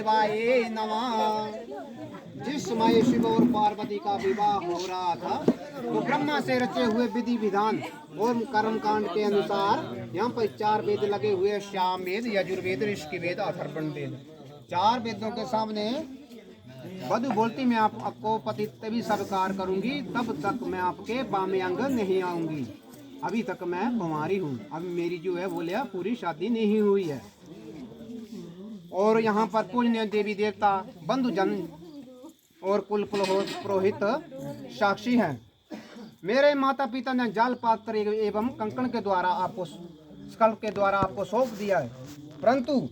शिवाय नमः। जिस समय शिव और पार्वती का विवाह हो रहा था तो ब्रह्मा से रचे हुए विधि विधान और कर्म कांड के अनुसार यहाँ पर 4 वेद लगे हुए, श्याम वेद, यजुर्वेद, ऋषि वेद, अथर्वण वेद। 4 वेदों के सामने वधु बोलती मैं आपको पति तभी स्वीकार करूंगी, तब तक मैं आपके बामे अंग नहीं आऊंगी। अभी तक मैं कुंवारी हूँ, अब मेरी जो है बोलिया पूरी शादी नहीं हुई है। और यहाँ पर पूजनीय देवी देवता, बंधु जन और कुल पुरोहित साक्षी हैं। मेरे माता पिता ने जाल पात्र एवं कंकण के द्वारा आपको, स्कल्प के द्वारा आपको सौंप दिया है, परंतु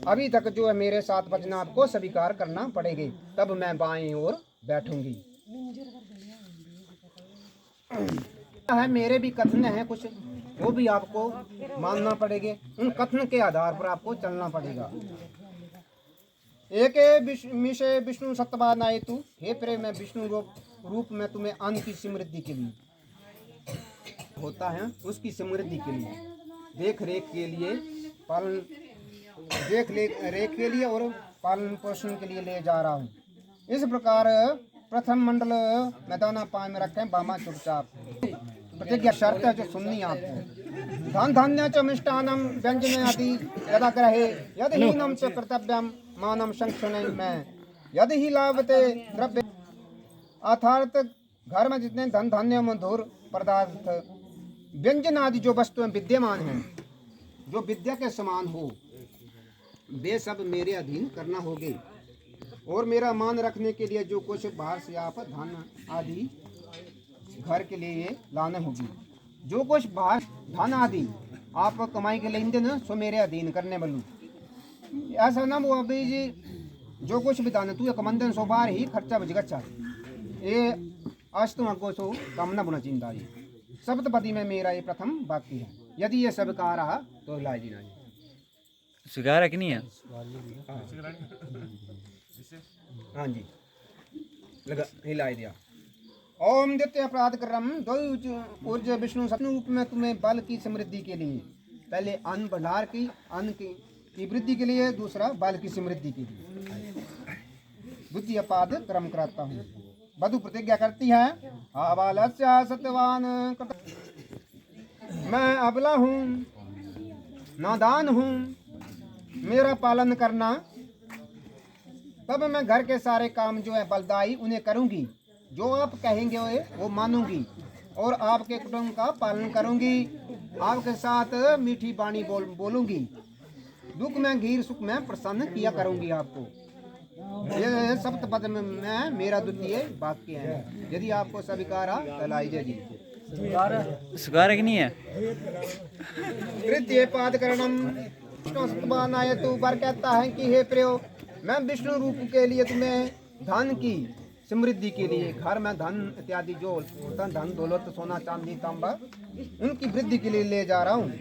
अभी तक जो है मेरे साथ वचन आपको स्वीकार करना पड़ेगी, तब मैं बाईं ओर बैठूंगी। है मेरे भी कथन है कुछ, वो भी आपको मानना पड़ेंगे। उन कथन के आधार पर आपको चलना पड़ेगा। एक मिशे विष्णु सत्यवानाय तू, हे प्रेम में विष्णु रूप में तुम्हें अन्न की समृद्धि के लिए होता है, उसकी समृद्धि के लिए, देख रेख के लिए, पालन देख रेख के लिए और पालन पोषण के लिए ले जा रहा हूँ। इस प्रकार प्रथम मंडल मैदाना पाए में रखें, बामा चुपचाप। प्रतिज्ञा शर्त है जो सुननी आपको। धन धान्य च मिष्टान्नम व्यंजने अति यदा ग्रहे यदि हीनम च कर्तव्यम मानम संक्षण में यदि ही लाभते द्रव्य। अर्थात घर में जितने धन धान्य मधुर पदार्थ व्यंजन आदि जो वस्तुएं विद्यमान हैं, जो विद्या के समान हो, वे सब मेरे अधीन करना होगे। और मेरा मान रखने के लिए जो कुछ बाहर से आप धन आदि घर के लिए लाने होगी, जो कुछ बाहर धन आदि आप कमाई के लेन देन सो मेरे अधीन करने वालू। ऐसा ना वो अभी जी जो कुछ भी दान तू कमंदन सो बार ही खर्चा बच गच्छा, ये आज तुम अगो सो कामना बुना चिंता जी। सप्तपदी में मेरा ये प्रथम वाक्य है। यदि ये सब कहा रहा तो हिला जी ना जी। स्वीकार है कि नहीं है? हाँ जी, लगा हिलाई दिया। ओम द्वितीय अपराध क्रम ऊर्ज विष्णु सत्य रूप में तुम्हें बल की समृद्धि के लिए, पहले अन्न भंडार की, अन्न की वृद्धि के लिए, दूसरा बल की समृद्धि के लिए द्वितीय पाद क्रम कराता हूँ। वधु प्रतिज्ञा करती है, आबालस्य सत्यवान, मैं अबला हूँ, नादान हूँ, मेरा पालन करना, तब मैं घर के सारे काम जो है बलदाई उन्हें करूँगी। जो आप कहेंगे वो मानूंगी और आपके कुटुंब का पालन करूँगी। आपके साथ मीठी वाणी बोलूँगी, दुख में घीर, सुख में प्रसन्न किया करूँगी आपको। ये सप्तपद में मेरा द्वितीय वाक्य है। यदि आपको स्वीकार तो लाइए जी। स्वीकार है कि नहीं है? तृतीय पाद करणम सत्यवानाय तू, वर कहता है कि हे प्रियो, मैं विष्णु रूप के लिए तुम्हें धन की समृद्धि के लिए, घर में धन इत्यादि जो धन दौलत, सोना चांदी तांबा, उनकी वृद्धि के लिए ले जा रहा हूँ।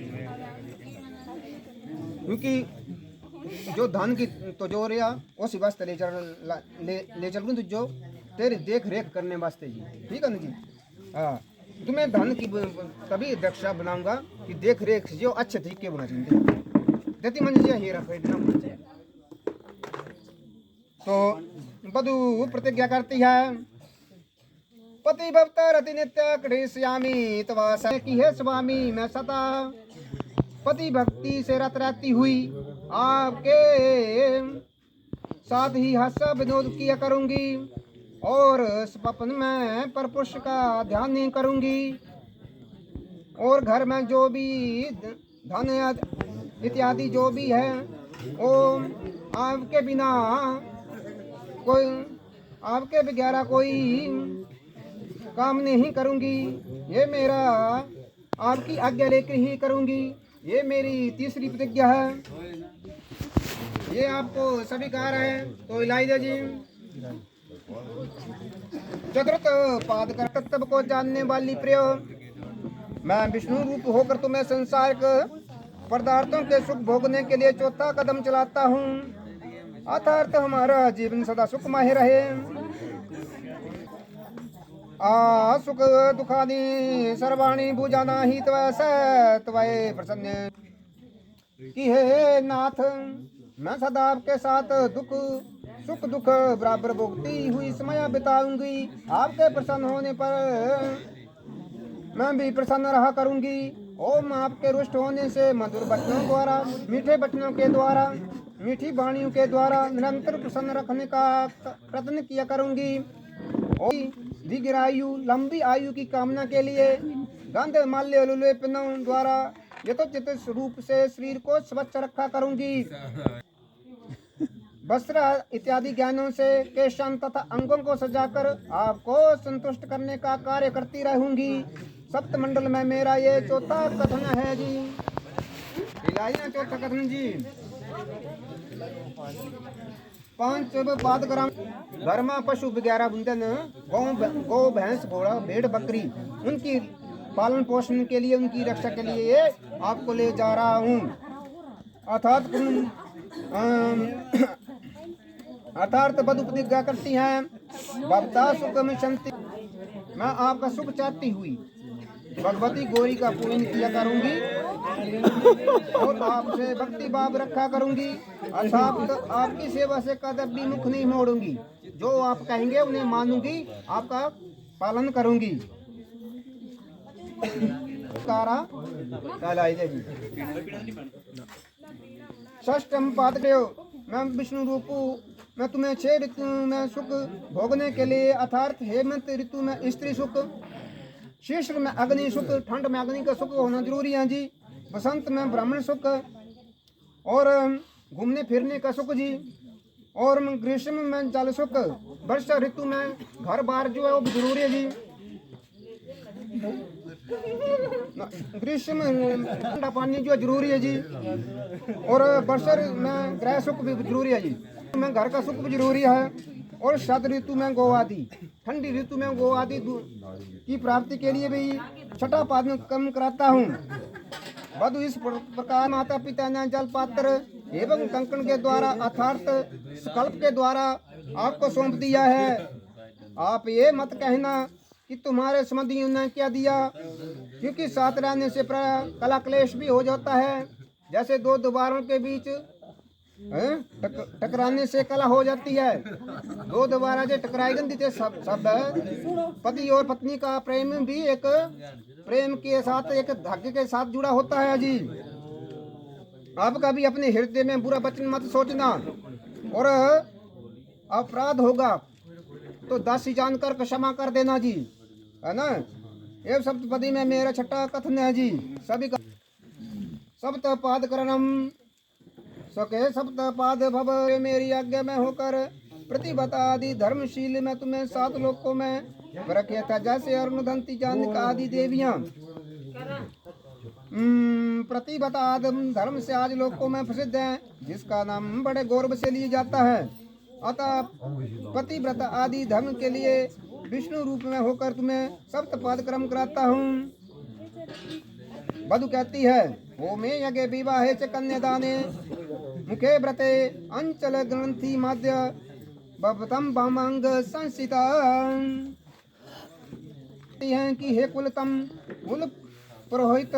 क्योंकि जो धन की तिजोरिया उस वास्ते ले चल जो तेरी देख रेख करने वास्ते जी, ठीक है ना जी। हाँ, तुम्हें धन की तभी रक्षा बनाऊंगा कि देख रेख जो अच्छे तरीके बना चाहिए देती मन जी हीरा फेंकना। तो वधु प्रतिज्ञा करती है, पति भवता रति नित्य कृष्यामी तवास की है स्वामी, मैं सदा पति भक्ति से रत रहती हुई आपके साथ ही हास्य विनोद किया करूंगी और स्वप्न में परपुरुष का ध्यान नहीं करूंगी। और घर में जो भी धन इत्यादि जो भी है वो आपके बिना कोई, आपके बगैर कोई काम नहीं करूंगी। ये मेरा आपकी आज्ञा लेकर ही करूंगी। ये मेरी तीसरी प्रतिज्ञा है। ये आपको स्वीकार है तो इलाइजा जी। चतुर्थ पाद कर तत्व को जानने वाली प्रियो, मैं विष्णु रूप होकर तुम्हें संसारिक पदार्थों के सुख भोगने के लिए चौथा कदम चलाता हूँ। अर्थात हमारा जीवन सदा सुखमय रहे। सुख दुखादि सर्वाणी भुजाना ही त्वय प्रसन्न की हे नाथ, मैं सदा आपके साथ सुख दुख बराबर भोगती हुई समय बिताऊंगी। आपके प्रसन्न होने पर मैं भी प्रसन्न रहा करूंगी। ओम आपके रुष्ट होने से मधुर वचनों द्वारा, मीठे वचनों के द्वारा, मीठी वाणियों के द्वारा निरंतर प्रसन्न रखने का प्रयत्न किया करूंगी। ओम दीर्घायु, लंबी आयु की कामना के लिए गंध माल्य लेपनों द्वारा यथोचित रूप से शरीर को स्वच्छ रखा करूंगी। वस्त्र इत्यादि ज्ञानों से केशन तथा अंगों को सजाकर आपको संतुष्ट करने का कार्य करती रहूंगी। सप्त मंडल में मेरा ये चौथा कथन है जी। हिलाइए चौथा कथन जी। 5 पाद ग्राम घरमा पशु वगैरह बुंदन, गौ भैंस घोड़ा भेड़ बकरी, उनकी पालन पोषण के लिए, उनकी रक्षा के लिए ये आपको ले जा रहा हूँ। अर्थात बद प्रतिज्ञा करती हैं, भक्ता सुखम शांति, मैं आपका सुख चाहती हुई भगवती गौरी का पूजन किया करूंगी और आपसे भक्ति भाव रखा करूंगी। अर्थात आपकी सेवा से कभी मुख नहीं मोड़ूंगी। जो आप कहेंगे उन्हें मानूंगी, आपका पालन करूंगी। षष्ठम पाद, मैं विष्णु रूपू, मैं तुम्हें 6 ऋतु में सुख भोगने के लिए, अर्थात हेमंत ऋतु में स्त्री सुख, शीर्ष में अग्नि सुख, ठंड में अग्नि का सुख होना जरूरी है जी, बसंत में ब्राह्मण सुख और घूमने फिरने का सुख जी, और ग्रीष्म में जल सुख, वर्षा ऋतु में घर बार जो है वो भी जरूरी है जी। ग्रीष्म में ठंडा पानी जो जरूरी है जी, और वर्षा में गृह सुख भी जरूरी है जी, में घर का सुख भी जरूरी है। और शरद ऋतु में गौ आदि, ठंडी ऋतु में गौ आदि की प्राप्ति के लिए भी छठा पाद कम कराता हूँ। वधु इस प्रकार माता पिता ने जल पात्र एवं कंकण के द्वारा अर्थात संकल्प के द्वारा आपको सौंप दिया है। आप ये मत कहना कि तुम्हारे संबंधियों ने क्या दिया, क्योंकि साथ रहने से कला क्लेश भी हो जाता है। जैसे दो दीवारों के बीच टकराने से कला हो जाती है। दो दीवारा जो टकराएगी तो सब पति और पत्नी का प्रेम भी एक प्रेम के साथ, एक धागे के साथ जुड़ा होता है जी। आप कभी अपने हृदय में बुरा वचन मत सोचना, और अपराध होगा तो दासी जानकर क्षमा कर देना जी, है ना। ये सप्तपदी में मेरा छठा कथन है जी। सभी का सप्तपाद करणम सके सप्तपाद भव, मेरी आज्ञा में होकर प्रतिबत आदि धर्मशील में तुम्हें 7 लोकों में रखे था। जैसे अरुणधंती जानिका आदि देवियां प्रतिबत आदि धर्म से आज लोकों में प्रसिद्ध है, जिसका नाम बड़े गौरव से लिया जाता है। अतः पतिव्रत आदि धर्म के लिए विष्णु रूप में होकर तुम्हें सप्तपाद क्रम कराता हूँ। वधु कहती है, ओ में यज्ञ विवाहे च कन्यादाने मुखे व्रते अंचल ग्रंथि मध्य बबतम बामांग संसिता, हैं कि हे कुलतम कुल पुरोहित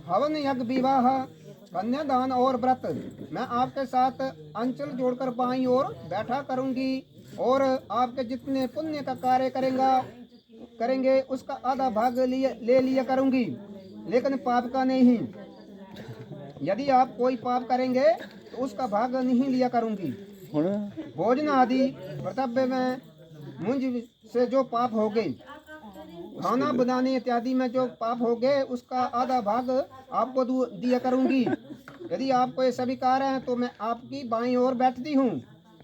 हवन यज्ञ विवाह कन्यादान और व्रत मैं आपके साथ अंचल जोड़कर बाईं ओर बैठा करूंगी, और आपके जितने पुण्य का कार्य करेंगे उसका आधा भाग ले लिया करूंगी, लेकिन पाप का नहीं। यदि आप कोई पाप करेंगे तो उसका भाग नहीं लिया करूंगी। भोजन आदि कर्तव्य में मुझ से जो पाप हो गए, खाना बनाने इत्यादि में जो पाप हो गए, उसका आधा भाग आपको दिया करूंगी। यदि आपको ये स्वीकार है तो मैं आपकी बाईं ओर बैठती हूँ।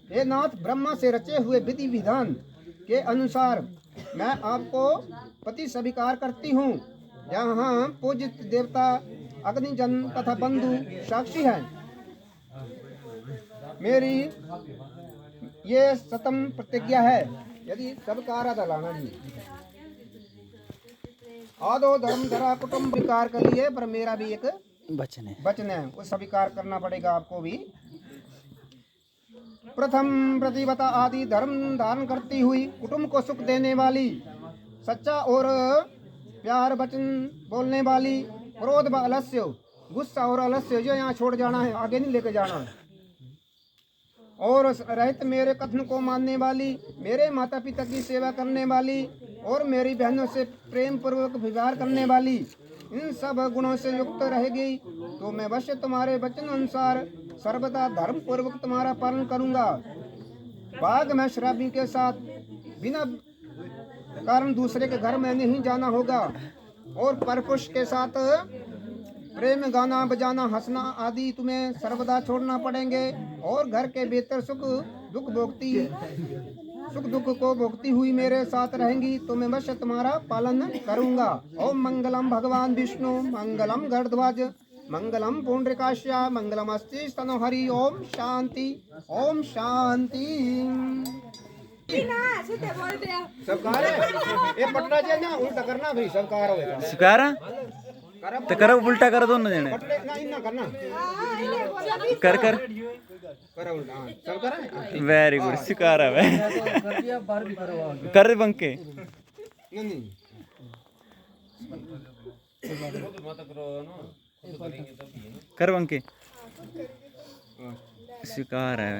हे नाथ, ब्रह्मा से रचे हुए विधि विधान के अनुसार मैं आपको पति स्वीकार करती हूँ। यहाँ पूजित देवता अग्निजन तथा बंधु साक्षी हैं। मेरी ये सतम प्रतिज्ञा है। यदि सबका आराधा लाना जी आदो धर्म धरा कुटुम्ब विकार के लिए, पर मेरा भी एक वचन है, वो स्वीकार करना पड़ेगा आपको भी। प्रथम प्रतिबता आदि धर्म धारण करती हुई कुटुंब को सुख देने वाली, सच्चा और प्यार वचन बोलने वाली, क्रोध व आलस्य, गुस्सा और आलस्य जो यहाँ छोड़ जाना है, आगे नहीं लेके जाना। और रहित मेरे कथन को मानने वाली, मेरे माता पिता की सेवा करने वाली और मेरी बहनों से प्रेम पूर्वक व्यवहार करने वाली, इन सब गुणों से युक्त रहेगी तो मैं अवश्य तुम्हारे वचन अनुसार सर्वदा धर्म पूर्वक तुम्हारा पालन करूंगा। बाघ में शराबी के साथ बिना कारण दूसरे के घर में नहीं जाना होगा और परपुरुष के साथ प्रेम गाना बजाना हंसना आदि तुम्हें सर्वदा छोड़ना पड़ेंगे और घर के भीतर सुख दुख को भोगती हुई मेरे साथ रहेंगी तो मैं अवश्य तुम्हारा पालन करूंगा। ओम मंगलम भगवान विष्णु मंगलम गरुड़ध्वज मंगलम पुंडरीकाक्ष मंगलम अस्ति स्तनोहरि। ओम शांति ओम शांति। सबकार है ये पटना चाहिए ना उल्टा करना भाई सबकार होगा स्वीकार तो करो उल्टा करो दोनों जने पटले ना इन्ना करना कर कर करा उल्टा हाँ सब करा वेरी गुड स्वीकार है कर बंके नहीं कर बंके स्वीकार है